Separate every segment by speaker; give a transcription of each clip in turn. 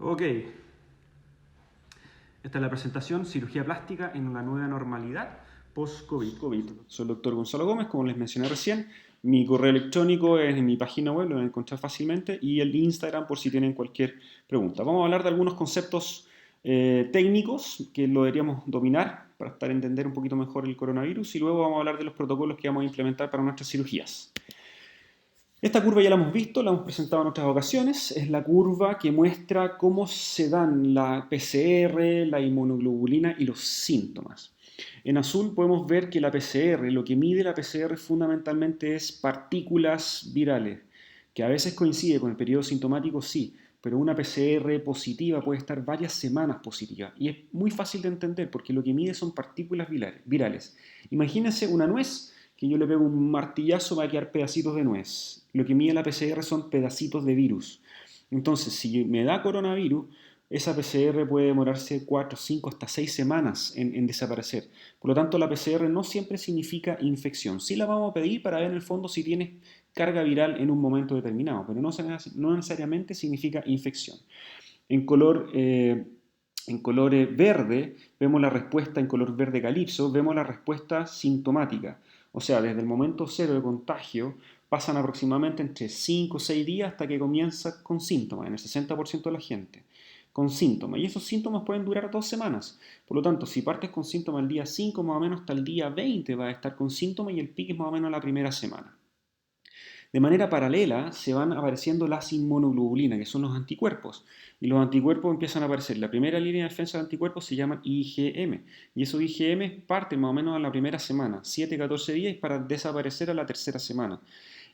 Speaker 1: Ok, esta es la presentación, cirugía plástica en una nueva normalidad post-COVID. Soy el doctor Gonzalo Gómez, como les mencioné recién. Mi correo electrónico es en mi página web, lo van a encontrar fácilmente, y el Instagram por si tienen cualquier pregunta. Vamos a hablar de algunos conceptos técnicos que lo deberíamos dominar para estar entender un poquito mejor el coronavirus y luego vamos a hablar de los protocolos que vamos a implementar para nuestras cirugías. Esta curva ya la hemos visto, la hemos presentado en otras ocasiones. Es la curva que muestra cómo se dan la PCR, la inmunoglobulina y los síntomas. En azul podemos ver que la PCR, lo que mide la PCR fundamentalmente es partículas virales, que a veces coincide con el periodo sintomático, sí, pero una PCR positiva puede estar varias semanas positiva. Y es muy fácil de entender porque lo que mide son partículas virales. Imagínense una nuez que yo le pego un martillazo, va a quedar pedacitos de nuez. Lo que mide la PCR son pedacitos de virus. Entonces, si me da coronavirus, esa PCR puede demorarse 4, 5, hasta 6 semanas en desaparecer. Por lo tanto, la PCR no siempre significa infección. Sí la vamos a pedir para ver en el fondo si tienes carga viral en un momento determinado, pero no necesariamente significa infección. En color, verde vemos la respuesta, en color verde calipso, vemos la respuesta sintomática. O sea, desde el momento cero de contagio pasan aproximadamente entre 5 o 6 días hasta que comienza con síntomas, en el 60% de la gente, con síntomas. Y esos síntomas pueden durar 2 semanas. Por lo tanto, si partes con síntomas el día 5, más o menos hasta el día 20 va a estar con síntomas y el pico es más o menos la primera semana. De manera paralela se van apareciendo las inmunoglobulinas, que son los anticuerpos. Y los anticuerpos empiezan a aparecer. La primera línea de defensa de anticuerpos se llaman IgM. Y esos IgM parten más o menos a la primera semana, 7-14 días, para desaparecer a la tercera semana.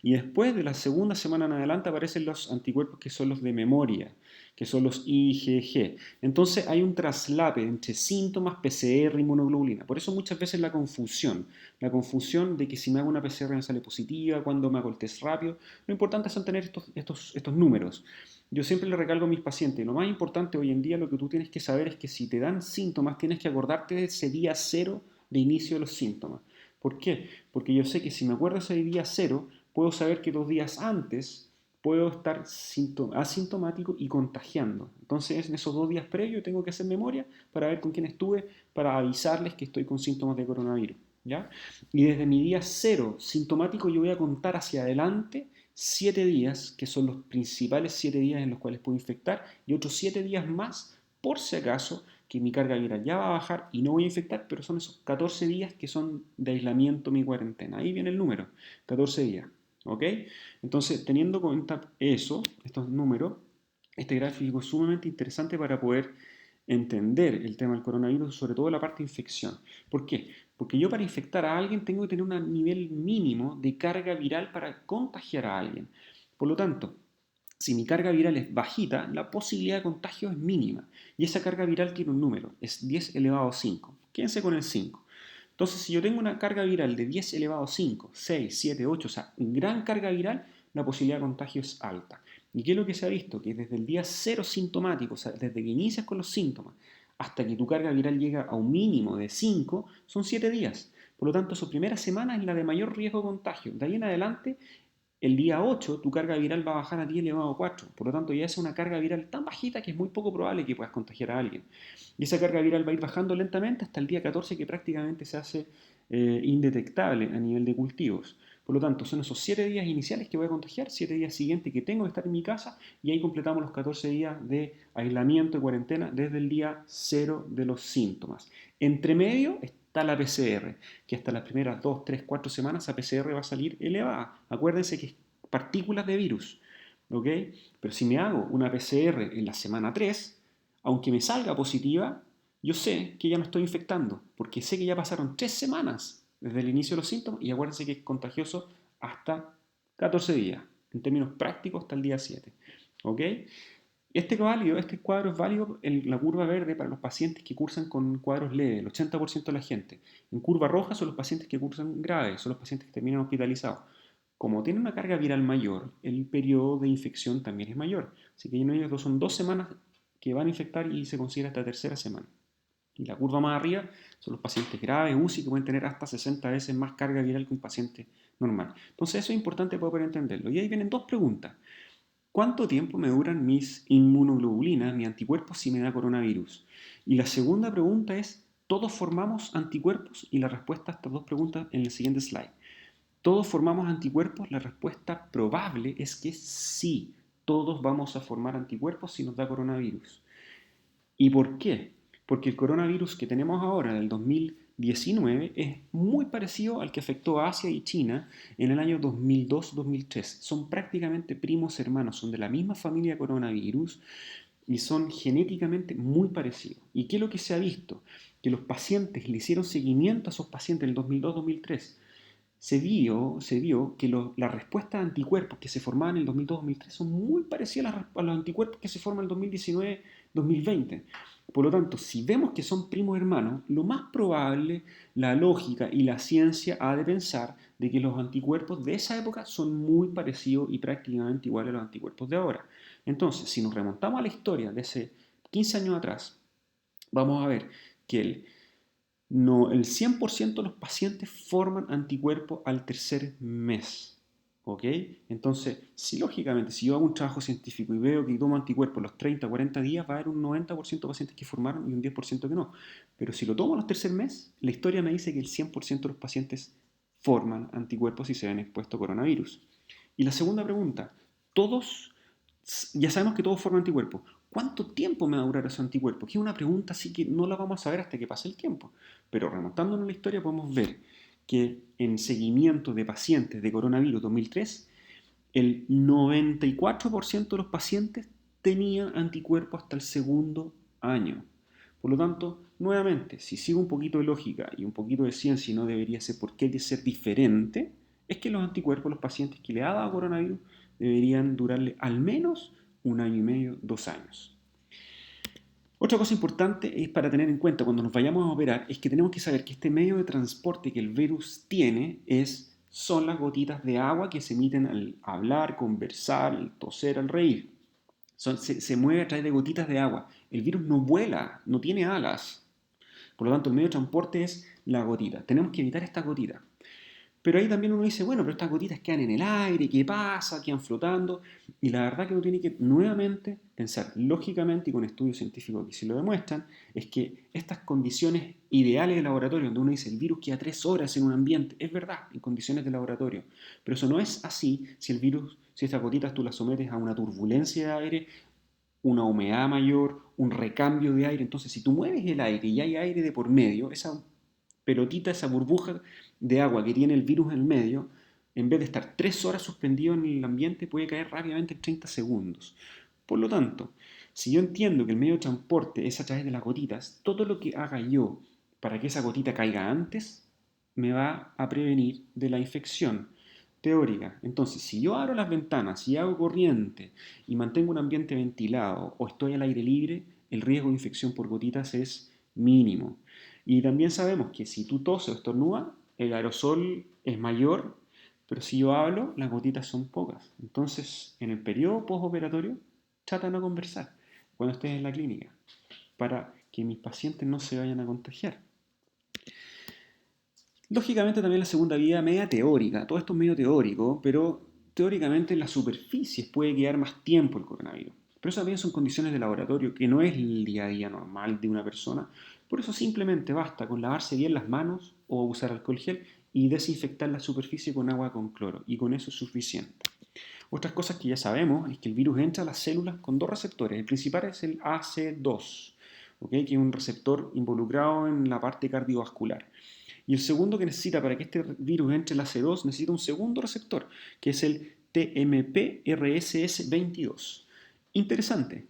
Speaker 1: Y después de la segunda semana en adelante aparecen los anticuerpos que son los de memoria, que son los IgG. Entonces hay un traslape entre síntomas, PCR y inmunoglobulina. Por eso muchas veces la confusión de que si me hago una PCR me sale positiva, cuando me hago el test rápido. Lo importante es tener estos números. Yo siempre le recalco a mis pacientes, lo más importante hoy en día lo que tú tienes que saber es que si te dan síntomas tienes que acordarte de ese día cero de inicio de los síntomas. ¿Por qué? Porque yo sé que si me acuerdo ese día cero, puedo saber que 2 días antes puedo estar asintomático y contagiando. Entonces, en esos 2 días previos tengo que hacer memoria para ver con quién estuve, para avisarles que estoy con síntomas de coronavirus. ¿Ya? Y desde mi día cero sintomático yo voy a contar hacia adelante 7 días, que son los principales 7 días en los cuales puedo infectar, y otros 7 días más, por si acaso, que mi carga viral ya va a bajar y no voy a infectar, pero son esos 14 días que son de aislamiento mi cuarentena. Ahí viene el número, 14 días. ¿Ok? Entonces, teniendo en cuenta eso, estos números, este gráfico es sumamente interesante para poder entender el tema del coronavirus, sobre todo la parte de infección. ¿Por qué? Porque yo para infectar a alguien tengo que tener un nivel mínimo de carga viral para contagiar a alguien. Por lo tanto, si mi carga viral es bajita, la posibilidad de contagio es mínima. Y esa carga viral tiene un número, es 10 elevado a 5. Quédense con el 5. Entonces, si yo tengo una carga viral de 10 elevado a 5, 6, 7, 8, o sea, gran carga viral, la posibilidad de contagio es alta. ¿Y qué es lo que se ha visto? Que desde el día cero sintomático, o sea, desde que inicias con los síntomas hasta que tu carga viral llega a un mínimo de 5, son 7 días. Por lo tanto, su primera semana es la de mayor riesgo de contagio. De ahí en adelante, el día 8 tu carga viral va a bajar a 10 elevado a 4. Por lo tanto, ya es una carga viral tan bajita que es muy poco probable que puedas contagiar a alguien. Y esa carga viral va a ir bajando lentamente hasta el día 14 que prácticamente se hace indetectable a nivel de cultivos. Por lo tanto, son esos 7 días iniciales que voy a contagiar, 7 días siguientes que tengo que estar en mi casa y ahí completamos los 14 días de aislamiento y cuarentena desde el día 0 de los síntomas. Entre medio está la PCR, que hasta las primeras 2, 3, 4 semanas la PCR va a salir elevada. Acuérdense que es partículas de virus, ¿ok? Pero si me hago una PCR en la semana 3, aunque me salga positiva, yo sé que ya no estoy infectando, porque sé que ya pasaron 3 semanas desde el inicio de los síntomas y acuérdense que es contagioso hasta 14 días, en términos prácticos hasta el día 7, ¿ok? Este cuadro es válido en la curva verde para los pacientes que cursan con cuadros leves, el 80% de la gente. En curva roja son los pacientes que cursan graves, son los pacientes que terminan hospitalizados. Como tiene una carga viral mayor, el periodo de infección también es mayor. Así que ellos son 2 semanas que van a infectar y se considera esta tercera semana. Y la curva más arriba son los pacientes graves, UCI, que pueden tener hasta 60 veces más carga viral que un paciente normal. Entonces eso es importante para poder entenderlo. Y ahí vienen dos preguntas. ¿Cuánto tiempo me duran mis inmunoglobulinas, mis anticuerpos, si me da coronavirus? Y la segunda pregunta es, ¿todos formamos anticuerpos? Y la respuesta a estas dos preguntas en el siguiente slide. ¿Todos formamos anticuerpos? La respuesta probable es que sí, todos vamos a formar anticuerpos si nos da coronavirus. ¿Y por qué? Porque el coronavirus que tenemos ahora, del 2019, es muy parecido al que afectó a Asia y China en el año 2002-2003. Son prácticamente primos hermanos, son de la misma familia coronavirus y son genéticamente muy parecidos. ¿Y qué es lo que se ha visto? Que los pacientes le hicieron seguimiento a esos pacientes en el 2002-2003. Se vio que las respuestas de anticuerpos que se formaban en el 2002-2003 son muy parecidas a los anticuerpos que se forman en el 2019-2020. Por lo tanto, si vemos que son primos hermanos, lo más probable, la lógica y la ciencia ha de pensar de que los anticuerpos de esa época son muy parecidos y prácticamente iguales a los anticuerpos de ahora. Entonces, si nos remontamos a la historia de hace 15 años atrás, vamos a ver que el 100% de los pacientes forman anticuerpos al tercer mes. ¿Ok? Entonces, si lógicamente, si yo hago un trabajo científico y veo que tomo anticuerpos los 30 o 40 días, va a haber un 90% de pacientes que formaron y un 10% que no. Pero si lo tomo a los tercer mes, la historia me dice que el 100% de los pacientes forman anticuerpos y se ven expuestos a coronavirus. Y la segunda pregunta, todos, ya sabemos que todos forman anticuerpos. ¿Cuánto tiempo me va a durar ese anticuerpo? Que es una pregunta así que no la vamos a saber hasta que pase el tiempo. Pero remontándonos a la historia podemos ver que en seguimiento de pacientes de coronavirus 2003, el 94% de los pacientes tenían anticuerpos hasta el segundo año. Por lo tanto, nuevamente, si sigo un poquito de lógica y un poquito de ciencia y no debería ser por qué de ser diferente, es que los anticuerpos, los pacientes que le ha dado coronavirus, deberían durarle al menos un año y medio, 2 años. Otra cosa importante es para tener en cuenta cuando nos vayamos a operar es que tenemos que saber que este medio de transporte que el virus tiene son las gotitas de agua que se emiten al hablar, conversar, al toser, al reír. Se mueve a través de gotitas de agua. El virus no vuela, no tiene alas. Por lo tanto, el medio de transporte es la gotita. Tenemos que evitar esta gotita. Pero ahí también uno dice, bueno, pero estas gotitas quedan en el aire, ¿qué pasa? Quedan flotando. Y la verdad que uno tiene que nuevamente pensar lógicamente y con estudios científicos que sí lo demuestran, es que estas condiciones ideales de laboratorio, donde uno dice el virus queda 3 horas en un ambiente, es verdad, en condiciones de laboratorio. Pero eso no es así si el virus, si estas gotitas tú las sometes a una turbulencia de aire, una humedad mayor, un recambio de aire. Entonces, si tú mueves el aire y hay aire de por medio, esa pelotita, esa burbuja de agua que tiene el virus en el medio, en vez de estar 3 horas suspendido en el ambiente, puede caer rápidamente en 30 segundos. Por lo tanto, si yo entiendo que el medio de transporte es a través de las gotitas, todo lo que haga yo para que esa gotita caiga antes, me va a prevenir de la infección teórica. Entonces, si yo abro las ventanas y hago corriente y mantengo un ambiente ventilado o estoy al aire libre, el riesgo de infección por gotitas es mínimo. Y también sabemos que si tú toses o estornudas, el aerosol es mayor, pero si yo hablo, las gotitas son pocas. Entonces, en el periodo postoperatorio, trata de no conversar cuando estés en la clínica para que mis pacientes no se vayan a contagiar. Lógicamente también la segunda vía media teórica, todo esto es medio teórico, pero teóricamente en las superficies puede quedar más tiempo el coronavirus. Pero eso también son condiciones de laboratorio que no es el día a día normal de una persona. Por eso simplemente basta con lavarse bien las manos o usar alcohol gel y desinfectar la superficie con agua con cloro. Y con eso es suficiente. Otras cosas que ya sabemos es que el virus entra a las células con dos receptores. El principal es el AC2, ¿okay? Que es un receptor involucrado en la parte cardiovascular. Y el segundo que necesita para que este virus entre en la C2 necesita un segundo receptor, que es el TMP-RSS22. Interesante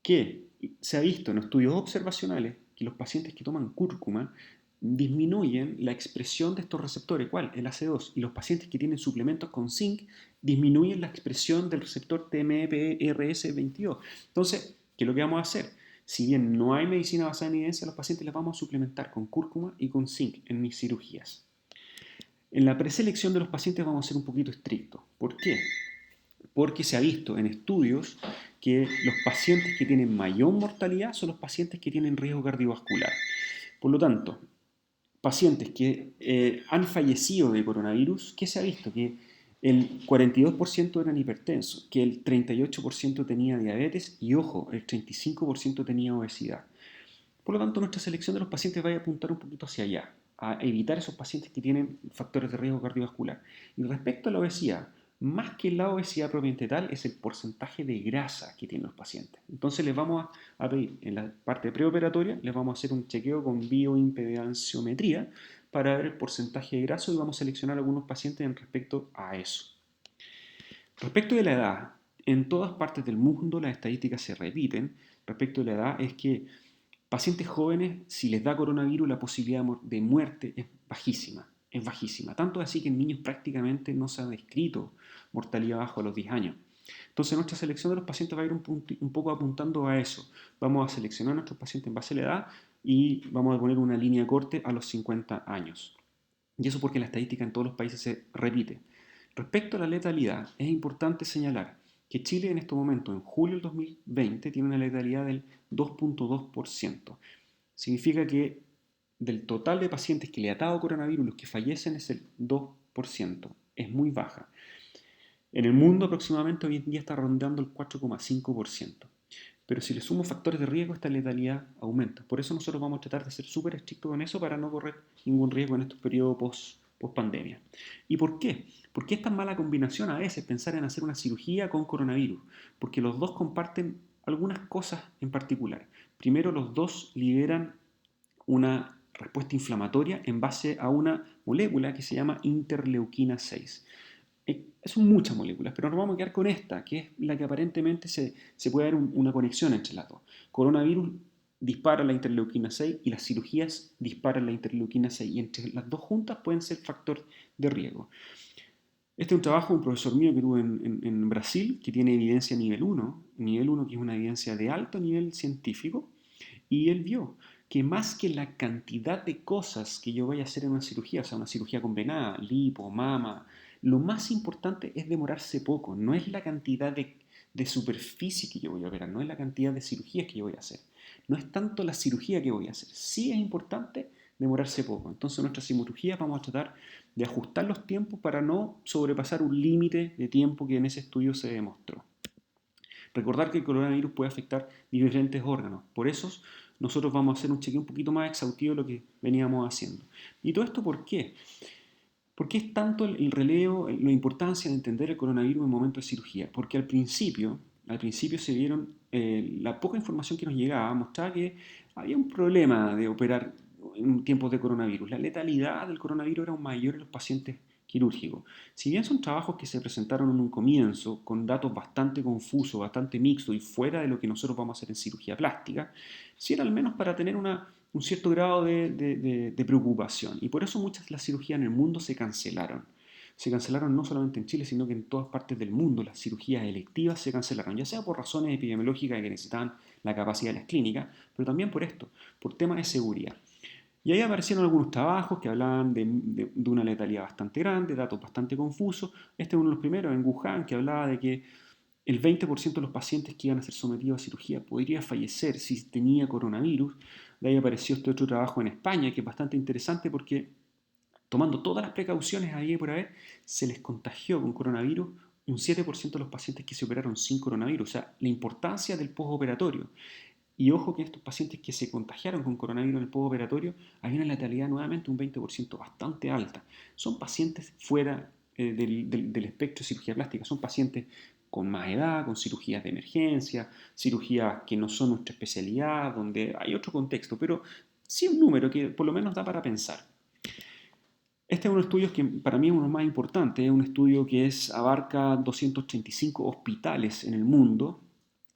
Speaker 1: que se ha visto en estudios observacionales que los pacientes que toman cúrcuma disminuyen la expresión de estos receptores. ¿Cuál? El AC2. Y los pacientes que tienen suplementos con zinc disminuyen la expresión del receptor TMPRS22. Entonces, ¿qué es lo que vamos a hacer? Si bien no hay medicina basada en evidencia, a los pacientes les vamos a suplementar con cúrcuma y con zinc en mis cirugías. En la preselección de los pacientes vamos a ser un poquito estrictos. ¿Por qué? Porque se ha visto en estudios que los pacientes que tienen mayor mortalidad son los pacientes que tienen riesgo cardiovascular. Por lo tanto, pacientes que han fallecido de coronavirus, ¿qué se ha visto? Que El 42% eran hipertensos, que el 38% tenía diabetes y, ojo, el 35% tenía obesidad. Por lo tanto, nuestra selección de los pacientes va a apuntar un poquito hacia allá, a evitar esos pacientes que tienen factores de riesgo cardiovascular. Y respecto a la obesidad, más que la obesidad propiamente tal, es el porcentaje de grasa que tienen los pacientes. Entonces les vamos a pedir, en la parte preoperatoria, les vamos a hacer un chequeo con bioimpedanciometría para ver el porcentaje de grasa y vamos a seleccionar algunos pacientes en respecto a eso. Respecto de la edad, en todas partes del mundo las estadísticas se repiten. Respecto de la edad es que pacientes jóvenes, si les da coronavirus, la posibilidad de muerte es bajísima. Es bajísima. Tanto así que en niños prácticamente no se ha descrito mortalidad bajo los 10 años. Entonces nuestra selección de los pacientes va a ir un poco apuntando a eso. Vamos a seleccionar a nuestros pacientes en base a la edad y vamos a poner una línea de corte a los 50 años. Y eso porque la estadística en todos los países se repite. Respecto a la letalidad, es importante señalar que Chile en este momento, en julio del 2020, tiene una letalidad del 2.2%. Significa que del total de pacientes que le ha dado coronavirus, los que fallecen es el 2%. Es muy baja. En el mundo aproximadamente hoy en día está rondando el 4,5%. Pero si le sumo factores de riesgo, esta letalidad aumenta. Por eso nosotros vamos a tratar de ser súper estrictos con eso para no correr ningún riesgo en estos periodos post pandemia. ¿Y por qué? ¿Por qué es tan mala combinación a veces pensar en hacer una cirugía con coronavirus? Porque los dos comparten algunas cosas en particular. Primero, los dos liberan una respuesta inflamatoria en base a una molécula que se llama interleuquina 6. Son muchas moléculas, pero nos vamos a quedar con esta, que es la que aparentemente se puede dar una conexión entre las dos. Coronavirus dispara la interleuquina 6 y las cirugías disparan la interleuquina 6 y entre las dos juntas pueden ser factor de riesgo. Este es un trabajo de un profesor mío que tuve en Brasil, que tiene evidencia nivel 1 que es una evidencia de alto nivel científico, y él vio que más que la cantidad de cosas que yo vaya a hacer en una cirugía, o sea, una cirugía combinada, lipo, mama, lo más importante es demorarse poco, no es la cantidad de superficie que yo voy a operar, no es la cantidad de cirugías que yo voy a hacer, no es tanto la cirugía que voy a hacer, sí es importante demorarse poco. Entonces, en nuestras cirugías vamos a tratar de ajustar los tiempos para no sobrepasar un límite de tiempo que en ese estudio se demostró. Recordar que el coronavirus puede afectar diferentes órganos, por eso nosotros vamos a hacer un chequeo un poquito más exhaustivo de lo que veníamos haciendo. ¿Y todo esto por qué? ¿Por qué es tanto el relevo, la importancia de entender el coronavirus en el momento de cirugía? Porque al principio se vieron, la poca información que nos llegaba mostraba que había un problema de operar en tiempos de coronavirus. La letalidad del coronavirus era mayor en los pacientes quirúrgicos. Si bien son trabajos que se presentaron en un comienzo con datos bastante confusos, bastante mixtos y fuera de lo que nosotros vamos a hacer en cirugía plástica, sí era al menos para tener un cierto grado de preocupación. Y por eso muchas de las cirugías en el mundo se cancelaron. Se cancelaron no solamente en Chile, sino que en todas partes del mundo las cirugías electivas se cancelaron, ya sea por razones epidemiológicas que necesitaban la capacidad de las clínicas, pero también por esto, por temas de seguridad. Y ahí aparecieron algunos trabajos que hablaban de una letalidad bastante grande, datos bastante confusos. Este es uno de los primeros en Wuhan, que hablaba de que el 20% de los pacientes que iban a ser sometidos a cirugía podría fallecer si tenía coronavirus. De ahí apareció este otro trabajo en España, que es bastante interesante porque, tomando todas las precauciones ahí por haber, se les contagió con coronavirus un 7% de los pacientes que se operaron sin coronavirus. O sea, la importancia del postoperatorio. Y ojo que estos pacientes que se contagiaron con coronavirus en el postoperatorio, hay una letalidad nuevamente un 20% bastante alta. Son pacientes fuera del espectro de cirugía plástica, son pacientes con más edad, con cirugías de emergencia, cirugías que no son nuestra especialidad, donde hay otro contexto, pero sí un número que por lo menos da para pensar. Este es un estudio que para mí es uno de los más importantes, es un estudio que abarca 285 hospitales en el mundo,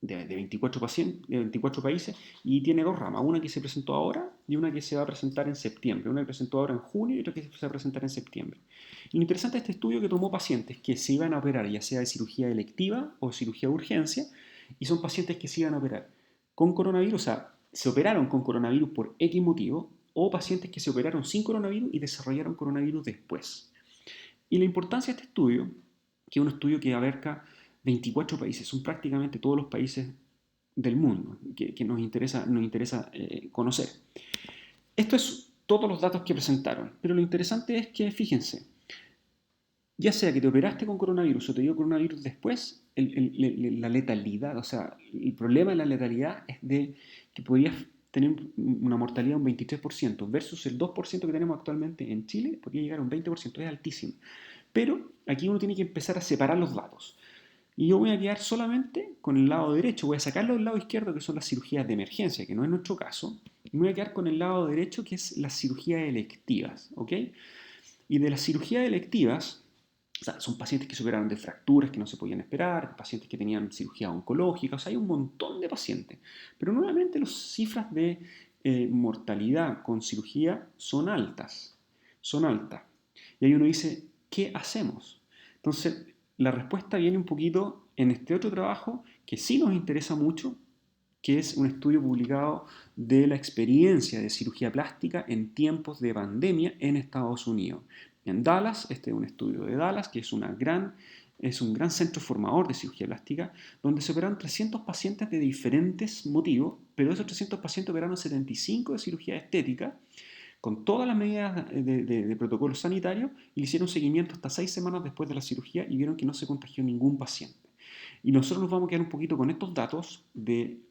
Speaker 1: de 24, de 24 países, y tiene dos ramas, una que se presentó ahora y una que se va a presentar en septiembre, una que presentó ahora en junio y otra que se va a presentar en septiembre. Y lo interesante de este estudio es que tomó pacientes que se iban a operar ya sea de cirugía electiva o cirugía de urgencia, y son pacientes que se iban a operar con coronavirus, o sea, se operaron con coronavirus por X motivo, o pacientes que se operaron sin coronavirus y desarrollaron coronavirus después. Y la importancia de este estudio, que es un estudio que abarca 24 países, son prácticamente todos los países del mundo que nos interesa conocer. Esto es todos los datos que presentaron, pero lo interesante es que, fíjense, ya sea que te operaste con coronavirus o te dio coronavirus después, la letalidad, o sea, el problema de la letalidad es de que podrías tener una mortalidad de un 23% versus el 2% que tenemos actualmente en Chile, podría llegar a un 20%, es altísimo. Pero aquí uno tiene que empezar a separar los datos. Y yo voy a quedar solamente con el lado derecho, voy a sacarlo del lado izquierdo, que son las cirugías de emergencia, que no es nuestro caso, y me voy a quedar con el lado derecho, que es las cirugías electivas, ¿ok? Y de las cirugías electivas, o sea, son pacientes que se operaron de fracturas que no se podían esperar, pacientes que tenían cirugía oncológica, o sea, hay un montón de pacientes. Pero nuevamente las cifras de mortalidad con cirugía son altas, son altas. Y ahí uno dice, ¿qué hacemos? Entonces, la respuesta viene un poquito en este otro trabajo que sí nos interesa mucho, que es un estudio publicado de la experiencia de cirugía plástica en tiempos de pandemia en Estados Unidos. En Dallas, este es un estudio de Dallas, que es un gran centro formador de cirugía plástica, donde se operaron 300 pacientes de diferentes motivos, pero de esos 300 pacientes operaron 75 de cirugía estética, con todas las medidas de protocolo sanitario, y le hicieron seguimiento hasta 6 semanas después de la cirugía y vieron que no se contagió ningún paciente. Y nosotros nos vamos a quedar un poquito con estos datos de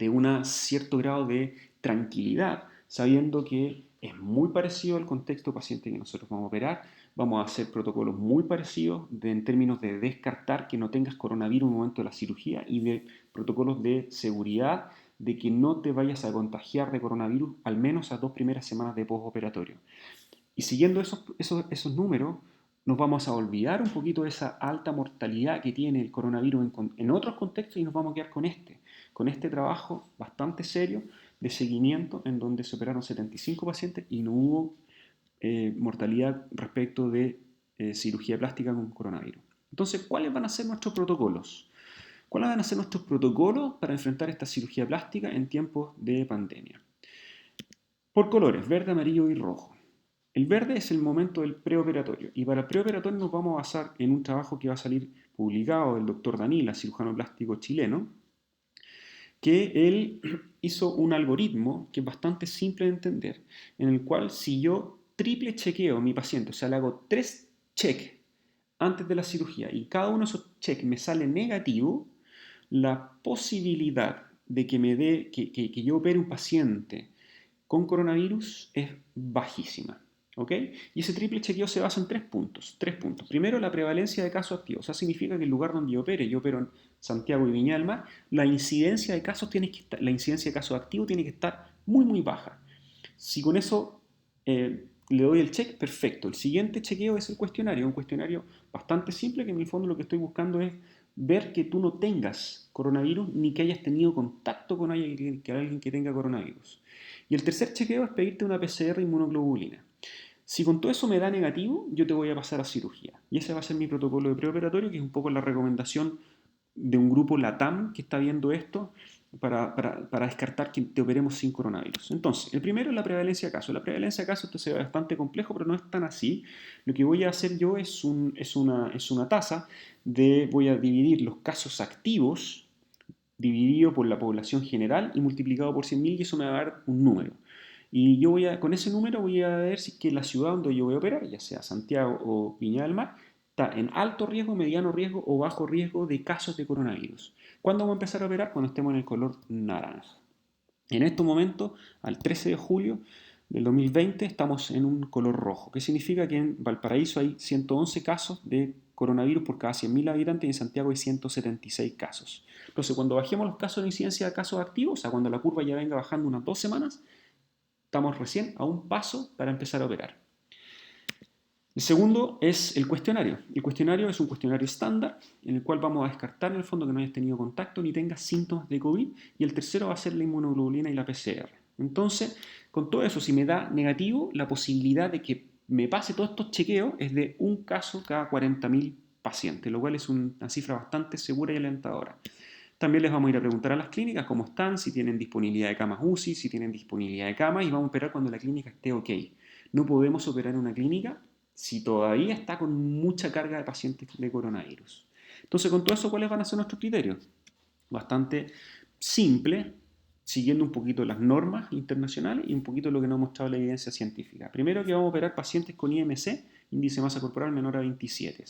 Speaker 1: un cierto grado de tranquilidad, sabiendo que es muy parecido al contexto paciente que nosotros vamos a operar. Vamos a hacer protocolos muy parecidos en términos de descartar que no tengas coronavirus en el momento de la cirugía y de protocolos de seguridad de que no te vayas a contagiar de coronavirus al menos las 2 primeras semanas de postoperatorio. Y siguiendo esos números, nos vamos a olvidar un poquito de esa alta mortalidad que tiene el coronavirus en otros contextos y nos vamos a quedar con este trabajo bastante serio de seguimiento en donde se operaron 75 pacientes y no hubo mortalidad respecto de cirugía plástica con coronavirus. Entonces, ¿cuáles van a ser nuestros protocolos? ¿Cuáles van a ser nuestros protocolos para enfrentar esta cirugía plástica en tiempos de pandemia? Por colores, verde, amarillo y rojo. El verde es el momento del preoperatorio y para el preoperatorio nos vamos a basar en un trabajo que va a salir publicado del doctor Danila, cirujano plástico chileno, que él hizo un algoritmo que es bastante simple de entender, en el cual si yo triple chequeo a mi paciente, o sea, le hago 3 check antes de la cirugía y cada uno de esos check me sale negativo, la posibilidad de que yo opere un paciente con coronavirus es bajísima. ¿Ok? Y ese triple chequeo se basa en 3 puntos. 3 puntos. Primero, la prevalencia de casos activos. O sea, significa que el lugar donde yo opero en Santiago y Viña del Mar, la incidencia de casos la incidencia de casos activos tiene que estar muy, muy baja. Si con eso le doy el check, perfecto. El siguiente chequeo es el cuestionario, un cuestionario bastante simple que en el fondo lo que estoy buscando es ver que tú no tengas coronavirus ni que hayas tenido contacto con alguien que tenga coronavirus. Y el tercer chequeo es pedirte una PCR inmunoglobulina. Si con todo eso me da negativo, yo te voy a pasar a cirugía. Y ese va a ser mi protocolo de preoperatorio, que es un poco la recomendación de un grupo LATAM que está viendo esto para descartar que te operemos sin coronavirus. Entonces, el primero es la prevalencia de casos. La prevalencia de casos esto se ve bastante complejo, pero no es tan así. Lo que voy a hacer yo es una tasa voy a dividir los casos activos dividido por la población general y multiplicado por 100.000 y eso me va a dar un número. Y con ese número voy a ver si es que la ciudad donde yo voy a operar, ya sea Santiago o Viña del Mar, está en alto riesgo, mediano riesgo o bajo riesgo de casos de coronavirus. ¿Cuándo vamos a empezar a operar? Cuando estemos en el color naranja. En estos momentos, al 13 de julio del 2020, estamos en un color rojo, que significa que en Valparaíso hay 111 casos de coronavirus por cada 100.000 habitantes y en Santiago hay 176 casos. Entonces, cuando bajemos los casos de incidencia de casos activos, o sea, cuando la curva ya venga bajando unas 2 semanas, estamos recién a un paso para empezar a operar. El segundo es el cuestionario. El cuestionario es un cuestionario estándar en el cual vamos a descartar en el fondo que no hayas tenido contacto ni tengas síntomas de COVID. Y el tercero va a ser la inmunoglobulina y la PCR. Entonces, con todo eso, si me da negativo, la posibilidad de que me pase todos estos chequeos es de un caso cada 40.000 pacientes, lo cual es una cifra bastante segura y alentadora. También les vamos a ir a preguntar a las clínicas cómo están, si tienen disponibilidad de camas UCI, si tienen disponibilidad de camas y vamos a operar cuando la clínica esté ok. No podemos operar en una clínica si todavía está con mucha carga de pacientes de coronavirus. Entonces, con todo eso, ¿cuáles van a ser nuestros criterios? Bastante simple, siguiendo un poquito las normas internacionales y un poquito lo que nos ha mostrado la evidencia científica. Primero que vamos a operar pacientes con IMC índice de masa corporal menor a 27.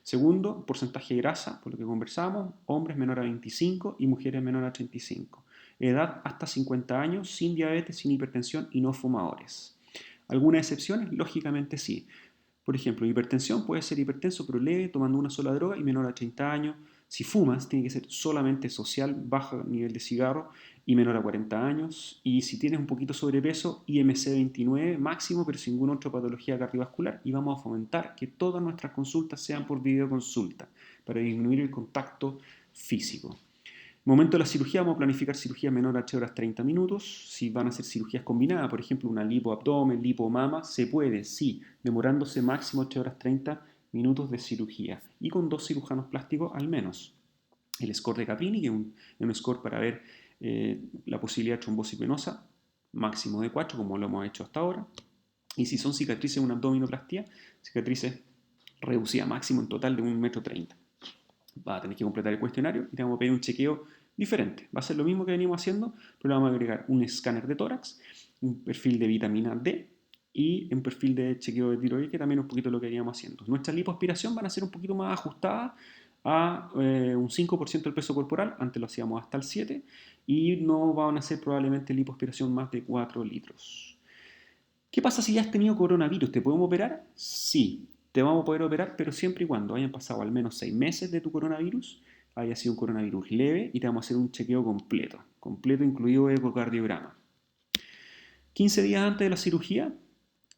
Speaker 1: Segundo, porcentaje de grasa, por lo que conversamos, hombres menor a 25 y mujeres menor a 35. Edad hasta 50 años, sin diabetes, sin hipertensión y no fumadores. ¿Algunas excepciones? Lógicamente sí. Por ejemplo, hipertensión puede ser hipertenso pero leve, tomando una sola droga y menor a 30 años. Si fumas, tiene que ser solamente social, bajo nivel de cigarro y menor a 40 años. Y si tienes un poquito de sobrepeso, IMC 29 máximo, pero sin ninguna otra patología cardiovascular. Y vamos a fomentar que todas nuestras consultas sean por videoconsulta para disminuir el contacto físico. Momento de la cirugía, vamos a planificar cirugía menor a 8 horas 30 minutos. Si van a ser cirugías combinadas, por ejemplo, una lipoabdomen, lipomama, se puede, sí, demorándose máximo 8 horas 30 minutos de cirugía y con 2 cirujanos plásticos al menos. El score de Caprini, que es un score para ver la posibilidad de trombosis venosa, máximo de 4, como lo hemos hecho hasta ahora. Y si son cicatrices en una abdominoplastía, cicatrices reducidas máximo en total de 1,30 m. Va a tener que completar el cuestionario y te vamos a pedir un chequeo diferente. Va a ser lo mismo que venimos haciendo, pero le vamos a agregar un escáner de tórax, un perfil de vitamina D y un perfil de chequeo de tiroides, que también es un poquito lo que veníamos haciendo. Nuestras lipoaspiración van a ser un poquito más ajustadas a un 5% del peso corporal, antes lo hacíamos hasta el 7%, y no van a ser probablemente lipoaspiración más de 4 litros. ¿Qué pasa si ya has tenido coronavirus? ¿Te podemos operar? Sí, te vamos a poder operar, pero siempre y cuando hayan pasado al menos 6 meses de tu coronavirus, haya sido un coronavirus leve y te vamos a hacer un chequeo completo incluido ecocardiograma. 15 días antes de la cirugía,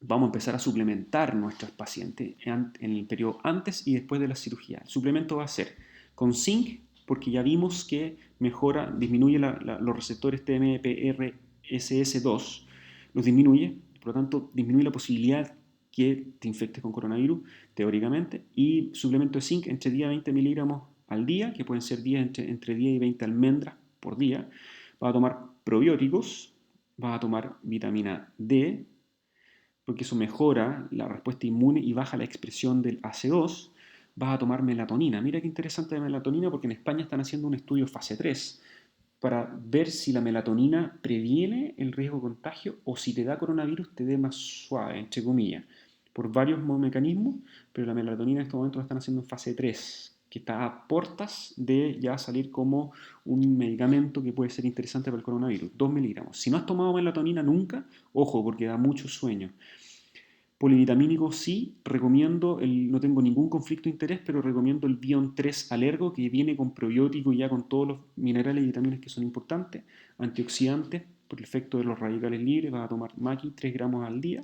Speaker 1: vamos a empezar a suplementar nuestros pacientes en el periodo antes y después de la cirugía. El suplemento va a ser con zinc, porque ya vimos que mejora, disminuye los receptores TMPRSS2, los disminuye, por lo tanto disminuye la posibilidad que te infectes con coronavirus, teóricamente, y suplemento de zinc entre 10 a 20 miligramos al día, que pueden ser entre 10 y 20 almendras por día. Vas a tomar probióticos, vas a tomar vitamina D, porque eso mejora la respuesta inmune y baja la expresión del AC2. Vas a tomar melatonina. Mira qué interesante la melatonina, porque en España están haciendo un estudio fase 3 para ver si la melatonina previene el riesgo de contagio o si te da coronavirus te dé más suave, entre comillas, por varios mecanismos, pero la melatonina en estos momentos la están haciendo en fase 3, que está a puertas de ya salir como un medicamento que puede ser interesante para el coronavirus, 2 miligramos. Si no has tomado melatonina nunca, ojo, porque da mucho sueño. Polivitamínico sí, recomiendo, no tengo ningún conflicto de interés, pero recomiendo el Bion 3 Alergo, que viene con probiótico ya con todos los minerales y vitaminas que son importantes, antioxidantes, por el efecto de los radicales libres, vas a tomar Maqui 3 gramos al día.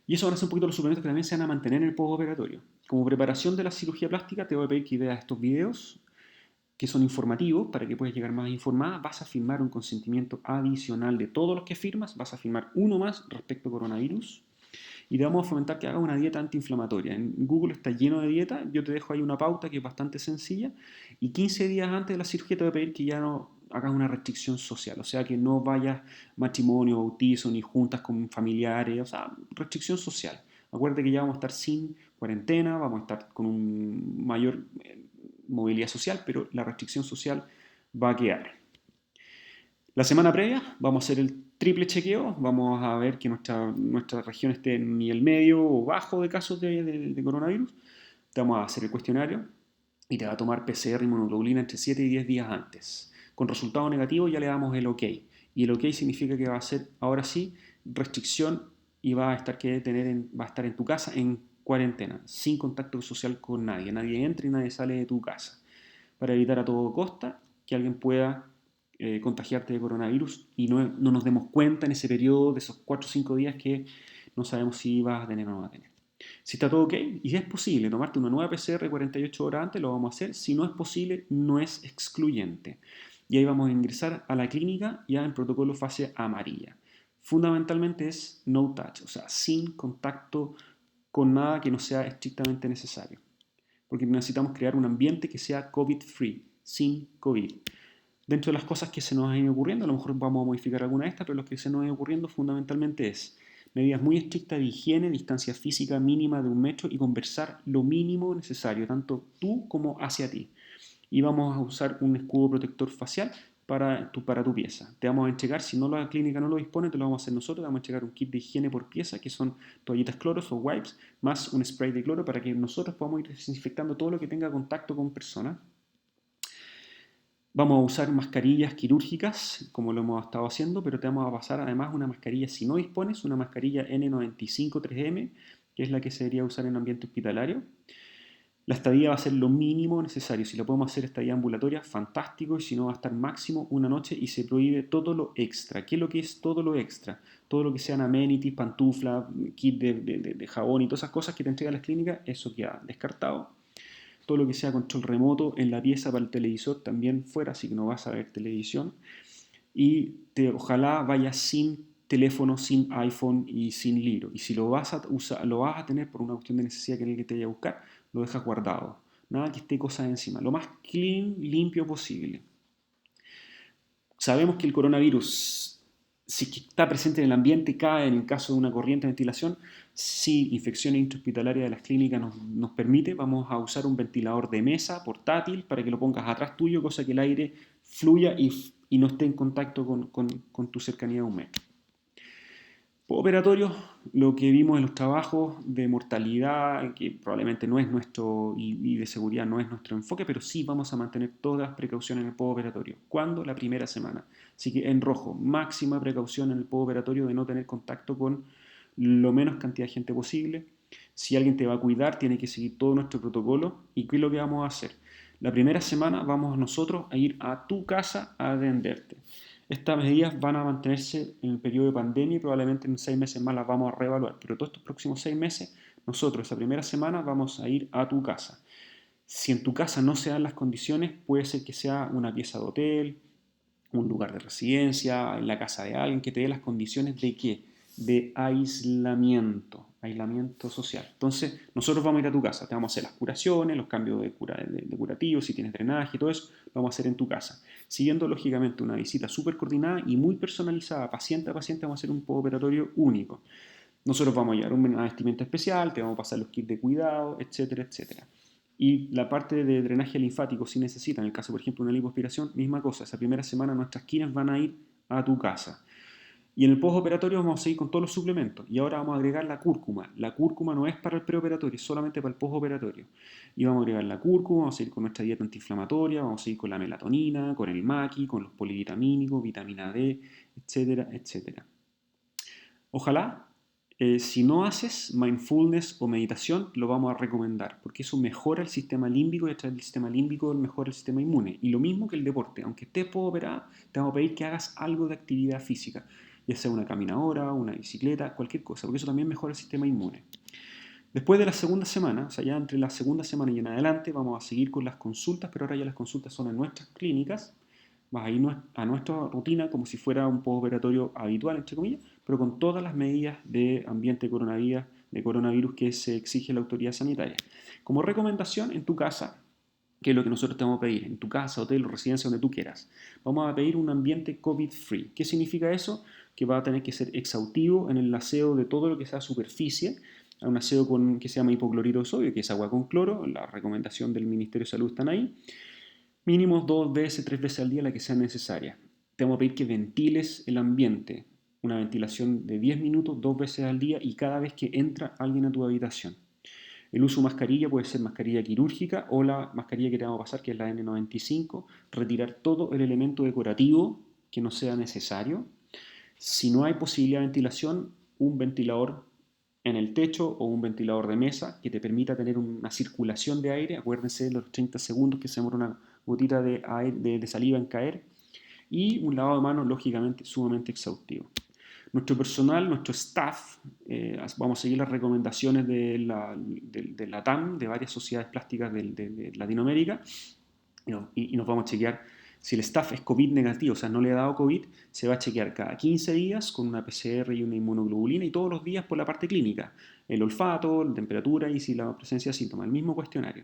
Speaker 1: Y eso van a ser un poquito los suplementos que también se van a mantener en el postoperatorio. Como preparación de la cirugía plástica, te voy a pedir que veas estos videos, que son informativos, para que puedas llegar más informada. Vas a firmar un consentimiento adicional de todos los que firmas, vas a firmar uno más respecto a coronavirus. Y te vamos a fomentar que hagas una dieta antiinflamatoria. En Google está lleno de dieta, yo te dejo ahí una pauta que es bastante sencilla, y 15 días antes de la cirugía te voy a pedir que ya no hagas una restricción social, o sea, que no vayas matrimonio, bautizo, ni juntas con familiares, o sea, restricción social. Acuérdate que ya vamos a estar sin cuarentena, vamos a estar con un mayor movilidad social, pero la restricción social va a quedar. La semana previa vamos a hacer el triple chequeo, vamos a ver que nuestra región esté en nivel medio o bajo de casos de coronavirus. Te vamos a hacer el cuestionario y te va a tomar PCR y inmunoglobulina entre 7 y 10 días antes. Con resultado negativo ya le damos el OK. Y el OK significa que va a ser, ahora sí, restricción y va a estar en tu casa en cuarentena, sin contacto social con nadie. Nadie entra y nadie sale de tu casa. Para evitar a todo costa que alguien pueda contagiarte de coronavirus y no nos demos cuenta en ese periodo de esos 4 o 5 días que no sabemos si vas a tener o no vas a tener. Si está todo ok y es posible tomarte una nueva PCR 48 horas antes, lo vamos a hacer. Si no es posible, no es excluyente. Y ahí vamos a ingresar a la clínica ya en protocolo fase amarilla. Fundamentalmente es no touch, o sea, sin contacto con nada que no sea estrictamente necesario. Porque necesitamos crear un ambiente que sea COVID-free, sin COVID. Dentro de las cosas que se nos han ido ocurriendo, a lo mejor vamos a modificar alguna de estas, pero lo que se nos ha ido ocurriendo fundamentalmente es medidas muy estrictas de higiene, distancia física mínima de 1 metro y conversar lo mínimo necesario, tanto tú como hacia ti. Y vamos a usar un escudo protector facial para tu pieza. Te vamos a entregar, si no la clínica no lo dispone, te lo vamos a hacer nosotros, te vamos a entregar un kit de higiene por pieza, que son toallitas cloros o wipes, más un spray de cloro para que nosotros podamos ir desinfectando todo lo que tenga contacto con personas. Vamos a usar mascarillas quirúrgicas, como lo hemos estado haciendo, pero te vamos a pasar además una mascarilla, si no dispones, una mascarilla N95 3M, que es la que se debería usar en ambiente hospitalario. La estadía va a ser lo mínimo necesario. Si lo podemos hacer estadía ambulatoria, fantástico, y si no va a estar máximo una noche y se prohíbe todo lo extra. ¿Qué es lo que es todo lo extra? Todo lo que sean amenities, pantufla, kit de jabón y todas esas cosas que te entregan las clínicas, eso queda descartado. Todo lo que sea control remoto en la pieza para el televisor también fuera, así que no vas a ver televisión. Y ojalá vayas sin teléfono, sin iPhone y sin libro. Y si lo vas a usar, lo vas a tener por una cuestión de necesidad que alguien te vaya a buscar, lo dejas guardado. Nada que esté cosas encima. Lo más clean, limpio posible. Sabemos que el coronavirus, si está presente en el ambiente, cae en el caso de una corriente de ventilación. Si infecciones intrahospitalarias de las clínicas nos permite, vamos a usar un ventilador de mesa portátil para que lo pongas atrás tuyo, cosa que el aire fluya y no esté en contacto con tu cercanía de un metro. Postoperatorio, lo que vimos en los trabajos de mortalidad, que probablemente no es nuestro, y de seguridad no es nuestro enfoque, pero sí vamos a mantener todas las precauciones en el postoperatorio. ¿Cuándo? La primera semana. Así que en rojo, máxima precaución en el postoperatorio de no tener contacto con lo menos cantidad de gente posible. Si alguien te va a cuidar, tiene que seguir todo nuestro protocolo. ¿Y qué es lo que vamos a hacer? La primera semana vamos nosotros a ir a tu casa a atenderte. Estas medidas van a mantenerse en el periodo de pandemia y probablemente en 6 meses más las vamos a reevaluar. Pero todos estos próximos 6 meses, nosotros esa primera semana vamos a ir a tu casa. Si en tu casa no se dan las condiciones, puede ser que sea una pieza de hotel, un lugar de residencia, en la casa de alguien que te dé las condiciones de ¿qué? De aislamiento social. Entonces, nosotros vamos a ir a tu casa, te vamos a hacer las curaciones, los cambios de curativos, si tienes drenaje, todo eso, lo vamos a hacer en tu casa. Siguiendo, lógicamente, una visita súper coordinada y muy personalizada, paciente a paciente, vamos a hacer un postoperatorio único. Nosotros vamos a llevar una vestimenta especial, te vamos a pasar los kits de cuidado, etcétera, etcétera. Y la parte de drenaje linfático, si necesitan, en el caso, por ejemplo, de una lipoaspiración, misma cosa. Esa primera semana nuestras quines van a ir a tu casa. Y en el postoperatorio vamos a seguir con todos los suplementos. Y ahora vamos a agregar la cúrcuma. La cúrcuma no es para el preoperatorio, es solamente para el postoperatorio. Y vamos a agregar la cúrcuma, vamos a seguir con nuestra dieta antiinflamatoria, vamos a seguir con la melatonina, con el maqui, con los polivitamínicos, vitamina D, etcétera, etcétera. Ojalá, si no haces mindfulness o meditación, lo vamos a recomendar, porque eso mejora el sistema límbico y a través del sistema límbico mejora el sistema inmune. Y lo mismo que el deporte, aunque estés postoperado, te vamos a pedir que hagas algo de actividad física, ya sea una caminadora, una bicicleta, cualquier cosa, porque eso también mejora el sistema inmune. Después de la segunda semana, o sea, ya entre la segunda semana y en adelante, vamos a seguir con las consultas, pero ahora ya las consultas son en nuestras clínicas. Vas a ir a nuestra rutina como si fuera un postoperatorio habitual, entre comillas, pero con todas las medidas de ambiente de coronavirus que se exige la autoridad sanitaria. Como recomendación, en tu casa, que es lo que nosotros te vamos a pedir, en tu casa, hotel o residencia, donde tú quieras, vamos a pedir un ambiente COVID-free. ¿Qué significa eso? Que va a tener que ser exhaustivo en el aseo de todo lo que sea superficie, a un aseo que se llama hipoclorito de sodio, que es agua con cloro, la recomendación del Ministerio de Salud están ahí, mínimo 2 veces, 3 veces al día la que sea necesaria. Te vamos a pedir que ventiles el ambiente, una ventilación de 10 minutos, 2 veces al día y cada vez que entra alguien a tu habitación. El uso de mascarilla puede ser mascarilla quirúrgica o la mascarilla que te vamos a pasar, que es la N95, retirar todo el elemento decorativo que no sea necesario. Si no hay posibilidad de ventilación, un ventilador en el techo o un ventilador de mesa que te permita tener una circulación de aire. Acuérdense de los 30 segundos que se demora una gotita de saliva en caer. Y un lavado de manos, lógicamente, sumamente exhaustivo. Nuestro personal, nuestro staff, vamos a seguir las recomendaciones de la TAM, de varias sociedades plásticas de Latinoamérica, y nos vamos a chequear si el staff es COVID negativo, o sea, no le ha dado COVID, se va a chequear cada 15 días con una PCR y una inmunoglobulina y todos los días por la parte clínica, el olfato, la temperatura y si la presencia de síntomas, el mismo cuestionario.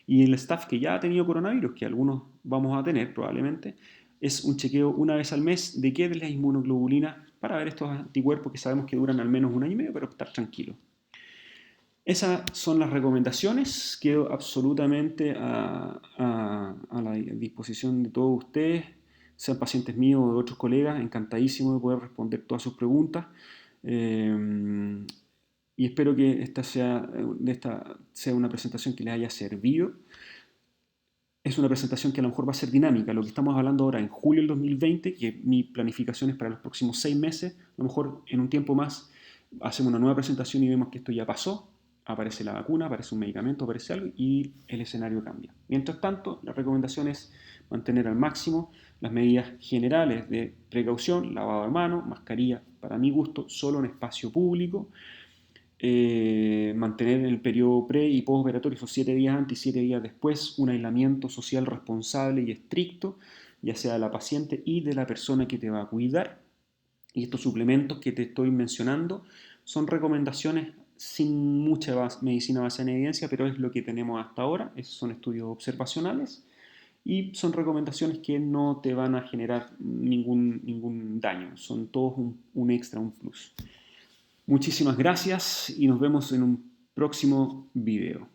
Speaker 1: Y el staff que ya ha tenido coronavirus, que algunos vamos a tener probablemente, es un chequeo una vez al mes de qué de las inmunoglobulinas para ver estos anticuerpos que sabemos que duran al menos un año y medio, pero estar tranquilo. Esas son las recomendaciones. Quedo absolutamente a la disposición de todos ustedes. sean pacientes míos o de otros colegas, encantadísimo de poder responder todas sus preguntas. Y espero que esta sea una presentación que les haya servido. Es una presentación que a lo mejor va a ser dinámica. Lo que estamos hablando ahora en julio del 2020, que mi planificación es para los próximos 6 meses, a lo mejor en un tiempo más hacemos una nueva presentación y vemos que esto ya pasó, aparece la vacuna, aparece un medicamento, aparece algo y el escenario cambia. Mientras tanto, la recomendación es mantener al máximo las medidas generales de precaución, lavado de manos, mascarilla, para mi gusto, solo en espacio público, mantener en el periodo pre y postoperatorio, esos 7 días antes y 7 días después, un aislamiento social responsable y estricto, ya sea de la paciente y de la persona que te va a cuidar. Y estos suplementos que te estoy mencionando son recomendaciones sin mucha medicina basada en evidencia, pero es lo que tenemos hasta ahora. Esos son estudios observacionales y son recomendaciones que no te van a generar ningún daño. Son todos un extra, un plus. Muchísimas gracias y nos vemos en un próximo video.